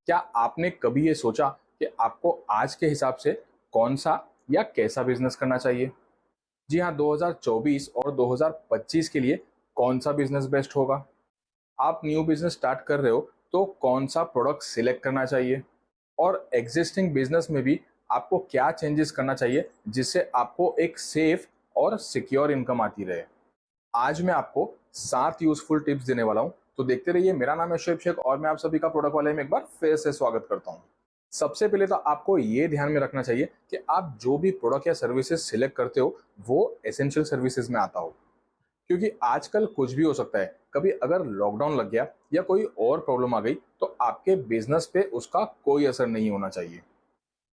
क्या आपने कभी ये सोचा कि आपको आज के हिसाब से कौन सा या कैसा बिजनेस करना चाहिए? जी हाँ, 2024 और 2025 के लिए कौन सा बिजनेस बेस्ट होगा? आप न्यू बिजनेस स्टार्ट कर रहे हो तो कौन सा प्रोडक्ट सिलेक्ट करना चाहिए? और एग्जिस्टिंग बिजनेस में भी आपको क्या चेंजेस करना चाहिए जिससे आपको एक सेफ और सिक्योर इनकम आती रहे? आज मैं आपको 7 यूजफुल टिप्स देने वाला हूं, तो देखते रहिए। मेरा नाम है शोएब शेख और मैं आप सभी का प्रोडक्ट वाले में एक बार फिर से स्वागत करता हूं। सबसे पहले तो आपको ये ध्यान में रखना चाहिए कि आप जो भी प्रोडक्ट या सर्विसेज सिलेक्ट करते हो वो एसेंशियल सर्विसेज में आता हो, क्योंकि आजकल कुछ भी हो सकता है। कभी अगर लॉकडाउन लग गया या कोई और प्रॉब्लम आ गई तो आपके बिजनेस पे उसका कोई असर नहीं होना चाहिए।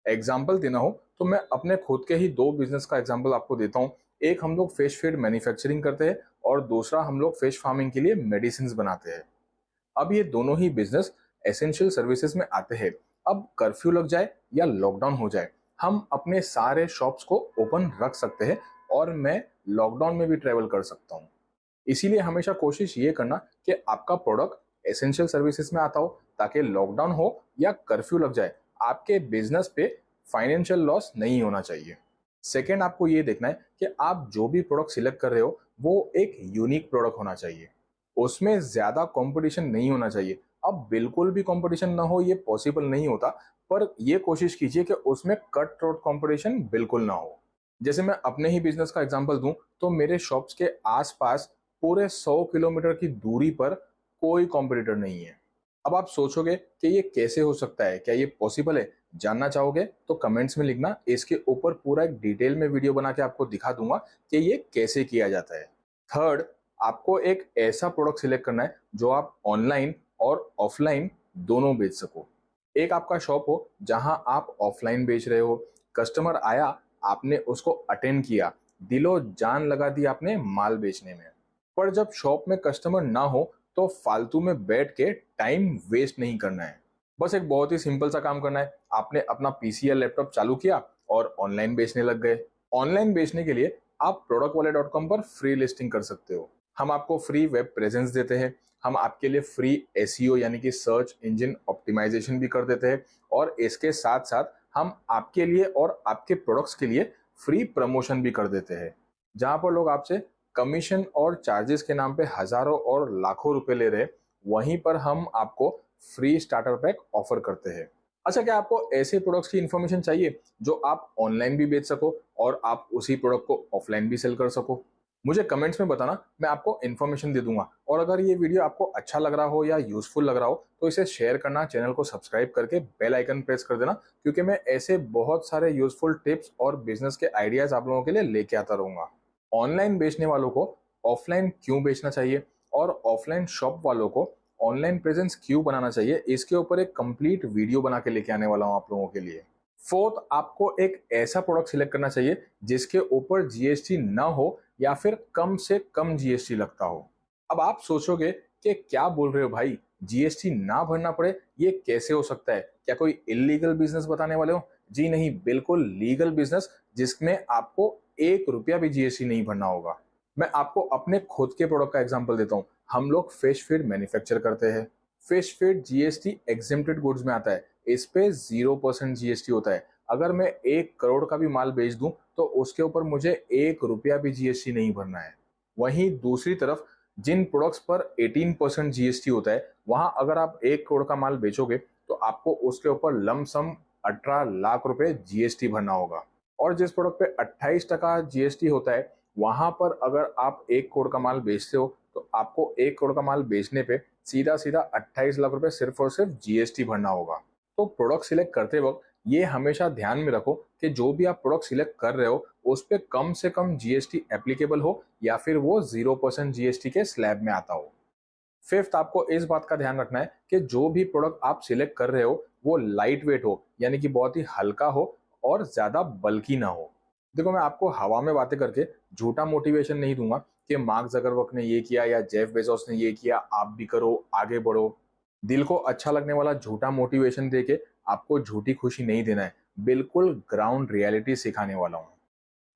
एग्जाम्पल देना हो तो मैं अपने खुद के ही दो बिजनेस का एग्जाम्पल आपको देता हूँ। एक हम लोग फिश फीड मैन्युफैक्चरिंग करते हैं और दूसरा हम लोग फिश फार्मिंग के लिए मेडिसिन बनाते हैं। अब ये दोनों ही बिजनेस एसेंशियल सर्विसेज में आते हैं। अब कर्फ्यू लग जाए या लॉकडाउन हो जाए, हम अपने सारे शॉप्स को ओपन रख सकते हैं और मैं लॉकडाउन में भी ट्रेवल कर सकता हूँ। इसीलिए हमेशा कोशिश ये करना कि आपका प्रोडक्ट एसेंशियल सर्विसेज में आता हो, ताकि लॉकडाउन हो या कर्फ्यू लग जाए आपके बिजनेस पे फाइनेंशियल लॉस नहीं होना चाहिए। सेकेंड, आपको ये देखना है कि आप जो भी प्रोडक्ट सिलेक्ट कर रहे हो वो एक यूनिक प्रोडक्ट होना चाहिए। उसमें ज्यादा कंपटीशन नहीं होना चाहिए। अब बिल्कुल भी कंपटीशन ना हो ये पॉसिबल नहीं होता, पर ये कोशिश कीजिए कि उसमें कट थ्रोट कंपटीशन बिल्कुल ना हो। जैसे मैं अपने ही बिजनेस का एग्जांपल दूं तो मेरे शॉप्स के आसपास पूरे 100 किलोमीटर की दूरी पर कोई कॉम्पिटिटर नहीं है। अब आप सोचोगे कि ये कैसे हो सकता है, क्या ये पॉसिबल है? जानना चाहोगे तो कमेंट्स में लिखना, इसके ऊपर पूरा एक डिटेल में वीडियो बना के आपको दिखा दूंगा कि ये कैसे किया जाता है। थर्ड, आपको एक ऐसा प्रोडक्ट सिलेक्ट करना है जो आप ऑनलाइन और ऑफलाइन दोनों बेच सको। एक आपका शॉप हो जहां आप ऑफलाइन बेच रहे हो, कस्टमर आया, आपने उसको अटेंड किया, दिलो जान लगा दी आपने माल बेचने में। पर जब शॉप में कस्टमर ना हो तो फालतू में बैठ के टाइम वेस्ट नहीं करना है। बस एक बहुत ही सिंपल सा काम करना है। आपने अपना पीसी या लैपटॉप चालू किया और ऑनलाइन बेचने लग गए। ऑनलाइन बेचने के लिए आप प्रोडक्टवाले.com पर फ्री लिस्टिंग कर सकते हो। हम आपको फ्री वेब प्रेजेंस देते हैं। हम आपके लिए फ्री एसईओ यानी कि सर्च इंजन ऑप्टिमाइजेशन भी कर देते हैं, और इसके साथ साथ हम आपके लिए और आपके प्रोडक्ट्स के लिए फ्री प्रमोशन भी कर देते हैं, जहां पर लोग आपसे कमीशन और चार्जेस के नाम पे हजारों और लाखों रुपए ले रहे, वहीं पर हम आपको फ्री स्टार्टर पैक ऑफर करते हैं। अच्छा, क्या आपको ऐसे प्रोडक्ट्स की इंफॉर्मेशन चाहिए जो आप ऑनलाइन भी बेच सको और आप उसी प्रोडक्ट को ऑफलाइन भी सेल कर सको? मुझे कमेंट्स में बताना, मैं आपको इन्फॉर्मेशन दे दूंगा। और अगर ये वीडियो आपको अच्छा लग रहा हो या यूजफुल लग रहा हो तो इसे शेयर करना, चैनल को सब्सक्राइब करके बेल आइकन प्रेस कर देना, क्योंकि मैं ऐसे बहुत सारे यूजफुल टिप्स और बिजनेस के आइडियाज आप लोगों के लिए लेके आता रहूंगा। ऑनलाइन बेचने वालों को ऑफलाइन क्यों बेचना चाहिए और ऑफलाइन शॉप वालों को ऑनलाइन प्रेजेंस क्यों बनाना चाहिए, इसके ऊपर एक कंप्लीट वीडियो बना के लेके आने वाला हूं आप लोगों के लिए। फोर्थ, आपको एक ऐसा प्रोडक्ट सिलेक्ट करना चाहिए जिसके ऊपर जीएसटी ना हो या फिर कम से कम जीएसटी लगता हो। अब आप सोचोगे कि क्या बोल रहे हो भाई, जीएसटी ना भरना पड़े, ये कैसे हो सकता है? क्या कोई इलीगल बिजनेस बताने वाले हो? जी नहीं, बिल्कुल लीगल बिजनेस जिसमें आपको 1 रुपया भी जीएसटी नहीं भरना होगा। मैं आपको अपने खुद के प्रोडक्ट का एग्जांपल देता हूं। हम लोग फिश फीड मैन्युफैक्चर करते हैं। Fish feed GST exempted goods में आता है। इस पे 0% जीएसटी होता है। अगर मैं 1 करोड़ का भी माल बेच दूं तो उसके ऊपर मुझे 1 रुपया भी जीएसटी नहीं भरना है। वहीं दूसरी तरफ जिन प्रोडक्ट्स पर 18% जीएसटी होता है, वहां अगर आप 1 करोड़ का माल बेचोगे तो आपको उसके ऊपर लमसम 18 लाख रुपए जीएसटी भरना होगा। और जिस प्रोडक्ट पे 28% जीएसटी होता है, वहां पर अगर आप 1 करोड़ का माल बेचते हो तो आपको 1 करोड़ का माल बेचने पे सीधा सीधा 28 लाख रुपए सिर्फ और सिर्फ जीएसटी भरना होगा। तो प्रोडक्ट सिलेक्ट करते वक्त ये हमेशा ध्यान में रखो कि जो भी आप प्रोडक्ट सिलेक्ट कर रहे हो उस पे कम से कम जीएसटी एप्लीकेबल हो या फिर वो 0% जीएसटी के स्लैब में आता हो। फिफ्थ, आपको इस बात का ध्यान रखना है कि जो भी प्रोडक्ट आप सिलेक्ट कर रहे हो वो लाइट वेट हो, यानी कि बहुत ही हल्का हो और ज्यादा बल्की ना हो। देखो, मैं आपको हवा में बातें करके झूठा मोटिवेशन नहीं दूंगा कि मार्क जकरबर्ग ने ये किया या जेफ बेजोस ने ये किया, आप भी करो, आगे बढ़ो। दिल को अच्छा लगने वाला झूठा मोटिवेशन देके आपको झूठी खुशी नहीं देना है, बिल्कुल ग्राउंड रियलिटी सिखाने वाला हूँ।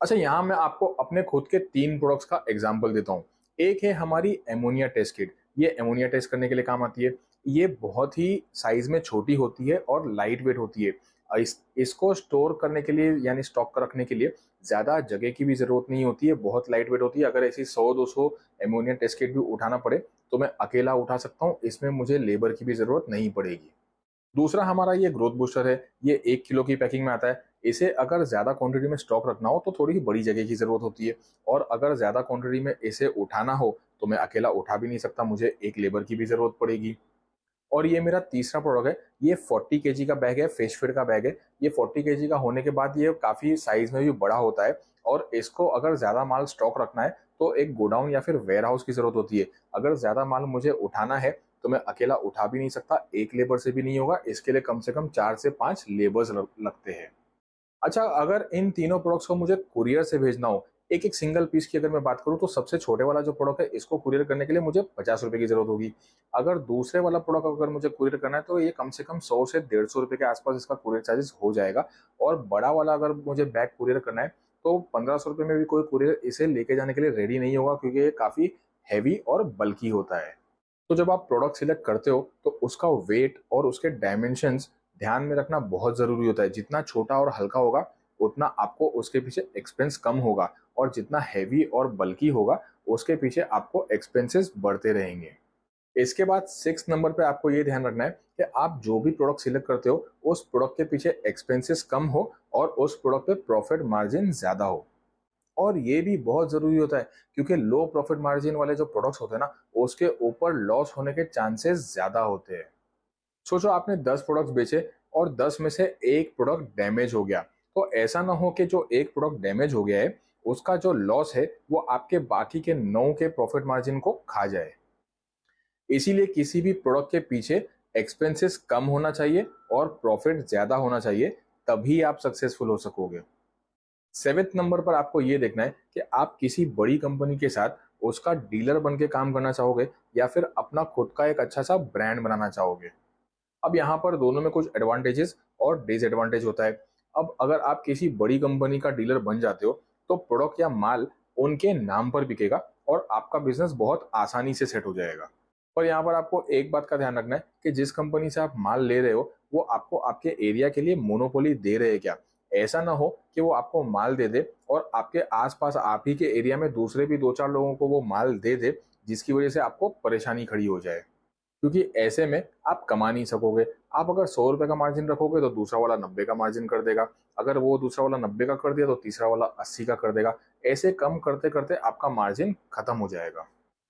अच्छा, यहाँ मैं आपको अपने खुद के 3 प्रोडक्ट्स का एग्जाम्पल देता हूँ। एक है हमारी एमोनिया टेस्ट किट। ये एमोनिया टेस्ट करने के लिए काम आती है। ये बहुत ही साइज में छोटी होती है और लाइट वेट होती है। इसको स्टोर करने के लिए यानी स्टॉक कर रखने के लिए ज़्यादा जगह की भी ज़रूरत नहीं होती है, बहुत लाइट वेट होती है। अगर ऐसी 100-200 एमोनिया टेस्ट किट भी उठाना पड़े तो मैं अकेला उठा सकता हूँ, इसमें मुझे लेबर की भी ज़रूरत नहीं पड़ेगी। दूसरा हमारा ये ग्रोथ बूस्टर है, ये 1 किलो की पैकिंग में आता है। इसे अगर ज़्यादा क्वांटिटी में स्टॉक रखना हो तो थोड़ी बड़ी जगह की ज़रूरत होती है, और अगर ज़्यादा क्वांटिटी में इसे उठाना हो तो मैं अकेला उठा भी नहीं सकता, मुझे एक लेबर की भी ज़रूरत पड़ेगी। और ये मेरा तीसरा प्रोडक्ट है, ये 40 केजी का बैग है, फिश फीड का बैग है। ये 40 केजी का होने के बाद ये काफ़ी साइज में भी बड़ा होता है, और इसको अगर ज़्यादा माल स्टॉक रखना है तो एक गोडाउन या फिर वेयर हाउस की ज़रूरत होती है। अगर ज़्यादा माल मुझे उठाना है तो मैं अकेला उठा भी नहीं सकता, एक लेबर से भी नहीं होगा, इसके लिए कम से कम 4 से 5 लेबर्स लगते हैं। अच्छा, अगर इन तीनों प्रोडक्ट्स को मुझे कुरियर से भेजना हो, एक एक सिंगल पीस की अगर मैं बात करूं, तो सबसे छोटे वाला जो प्रोडक्ट है इसको कुरियर करने के लिए मुझे 50 रुपए की जरूरत होगी। अगर दूसरे वाला प्रोडक्ट अगर मुझे कुरियर करना है तो ये कम से कम 100 से 150 रुपए के आसपास इसका कुरियर चार्जेस हो जाएगा। और बड़ा वाला अगर मुझे बैग कुरियर करना है तो 1500 रुपए में भी कोई कुरियर इसे लेके जाने के लिए रेडी नहीं होगा, क्योंकि ये काफी हैवी और बल्की होता है। तो जब आप प्रोडक्ट सिलेक्ट करते हो तो उसका वेट और उसके डायमेंशंस ध्यान में रखना बहुत ज़रूरी होता है। जितना छोटा और हल्का होगा उतना आपको उसके पीछे एक्सपेंस कम होगा, और जितना हैवी और बल्की होगा उसके पीछे आपको एक्सपेंसेस बढ़ते रहेंगे। इसके बाद 6 नंबर पे आपको ये ध्यान रखना है कि आप जो भी प्रोडक्ट सिलेक्ट करते हो उस प्रोडक्ट के पीछे एक्सपेंसेस कम हो और उस प्रोडक्ट पे प्रॉफिट मार्जिन ज़्यादा हो। और ये भी बहुत ज़रूरी होता है, क्योंकि लो प्रॉफिट मार्जिन वाले जो प्रोडक्ट्स होते हैं ना, उसके ऊपर लॉस होने के चांसेस ज़्यादा होते हैं। सोचो आपने 10 प्रोडक्ट्स बेचे और 10 में से एक प्रोडक्ट डैमेज हो गया, तो ऐसा ना हो कि जो एक प्रोडक्ट डैमेज हो गया है उसका जो लॉस है वो आपके बाकी के 9 के प्रॉफिट मार्जिन को खा जाए। इसीलिए किसी भी प्रोडक्ट के पीछे एक्सपेंसेस कम होना चाहिए और प्रॉफिट ज्यादा होना चाहिए, तभी आप सक्सेसफुल हो सकोगे। 7th नंबर पर आपको ये देखना है कि आप किसी बड़ी कंपनी के साथ उसका डीलर बन के काम करना चाहोगे या फिर अपना खुद का एक अच्छा सा ब्रांड बनाना चाहोगे। अब यहाँ पर दोनों में कुछ एडवांटेजेस और डिसएडवांटेज होता है। अब अगर आप किसी बड़ी कंपनी का डीलर बन जाते हो तो प्रोडक्ट या माल उनके नाम पर बिकेगा और आपका बिजनेस बहुत आसानी से सेट हो जाएगा। पर यहाँ पर आपको एक बात का ध्यान रखना है कि जिस कंपनी से आप माल ले रहे हो वो आपको आपके एरिया के लिए मोनोपोली दे रहे हैं क्या। ऐसा ना हो कि वो आपको माल दे दे और आपके आसपास आप ही के एरिया में दूसरे भी 2-4 लोगों को वो माल दे दे, जिसकी वजह से आपको परेशानी खड़ी हो जाए, क्योंकि ऐसे में आप कमा नहीं सकोगे। आप अगर 100 रुपए का मार्जिन रखोगे तो दूसरा वाला 90 का मार्जिन कर देगा, अगर वो दूसरा वाला 90 का कर दिया तो तीसरा वाला 80 का कर देगा। ऐसे कम करते करते आपका मार्जिन खत्म हो जाएगा,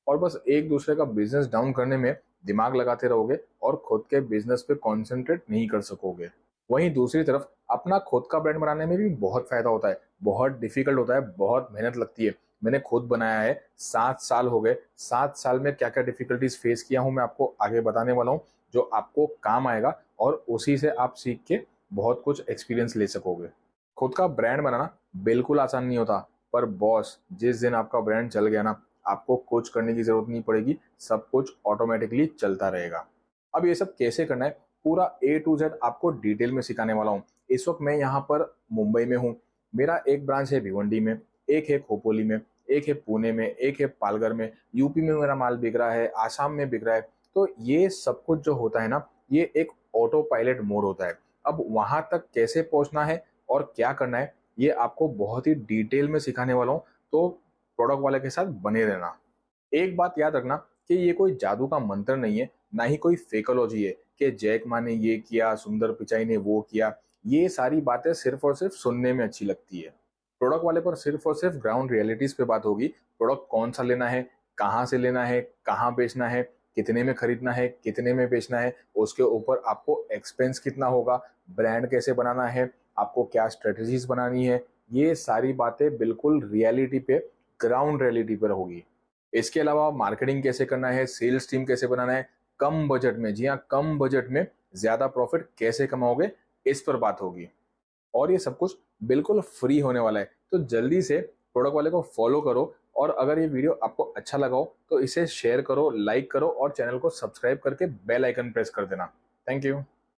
और बस एक दूसरे का बिजनेस डाउन करने में दिमाग लगाते रहोगे और खुद के बिजनेस पे कॉन्सेंट्रेट नहीं कर सकोगे। वहीं दूसरी तरफ अपना खुद का ब्रांड बनाने में भी बहुत फायदा होता है, बहुत डिफिकल्ट होता है, बहुत मेहनत लगती है। मैंने खुद बनाया है, 7 साल हो गए। 7 साल में क्या क्या डिफिकल्टीज फेस किया हूँ मैं आपको आगे बताने वाला हूँ, जो आपको काम आएगा और उसी से आप सीख के बहुत कुछ एक्सपीरियंस ले सकोगे। खुद का ब्रांड बनाना बिल्कुल आसान नहीं होता, पर बॉस जिस दिन आपका ब्रांड चल गया ना, आपको कुछ करने की जरूरत नहीं पड़ेगी, सब कुछ ऑटोमेटिकली चलता रहेगा। अब ये सब कैसे करना है पूरा A to Z आपको डिटेल में सिखाने वाला हूँ। इस वक्त मैं यहाँ पर मुंबई में हूँ। मेरा एक ब्रांच है भिवंडी में, एक है खोपोली में, एक है पुणे में, एक है पालघर में। यूपी में मेरा माल बिक रहा है, आसाम में बिक रहा है। तो ये सब कुछ जो होता है ना, ये एक ऑटो पायलट मोड होता है। अब वहां तक कैसे पहुंचना है और क्या करना है, ये आपको बहुत ही डिटेल में सिखाने वाला हूँ। तो प्रोडक्ट वाले के साथ बने रहना। एक बात याद रखना कि ये कोई जादू का मंत्र नहीं है, ना ही कोई फेकोलॉजी है कि जैक मा ने ये किया, सुंदर पिचाई ने वो किया। ये सारी बातें सिर्फ और सिर्फ सुनने में अच्छी लगती है। प्रोडक्ट वाले पर सिर्फ और सिर्फ ग्राउंड रियलिटीज पे बात होगी। प्रोडक्ट कौन सा लेना है, कहाँ से लेना है, कहाँ बेचना है, कितने में खरीदना है, कितने में बेचना है, उसके ऊपर आपको एक्सपेंस कितना होगा, ब्रांड कैसे बनाना है, आपको क्या स्ट्रेटजीज बनानी है, ये सारी बातें बिल्कुल रियलिटी पे, ग्राउंड रियलिटी पर होगी। इसके अलावा मार्केटिंग कैसे करना है, सेल्स टीम कैसे बनाना है, कम बजट में, जी हाँ कम बजट में ज्यादा प्रॉफिट कैसे कमाओगे, इस पर बात होगी। और ये सब कुछ बिल्कुल फ्री होने वाला है, तो जल्दी से प्रोडक्ट वाले को फॉलो करो। और अगर ये वीडियो आपको अच्छा लगा हो तो इसे शेयर करो, लाइक करो और चैनल को सब्सक्राइब करके बेल आइकन प्रेस कर देना। Thank you.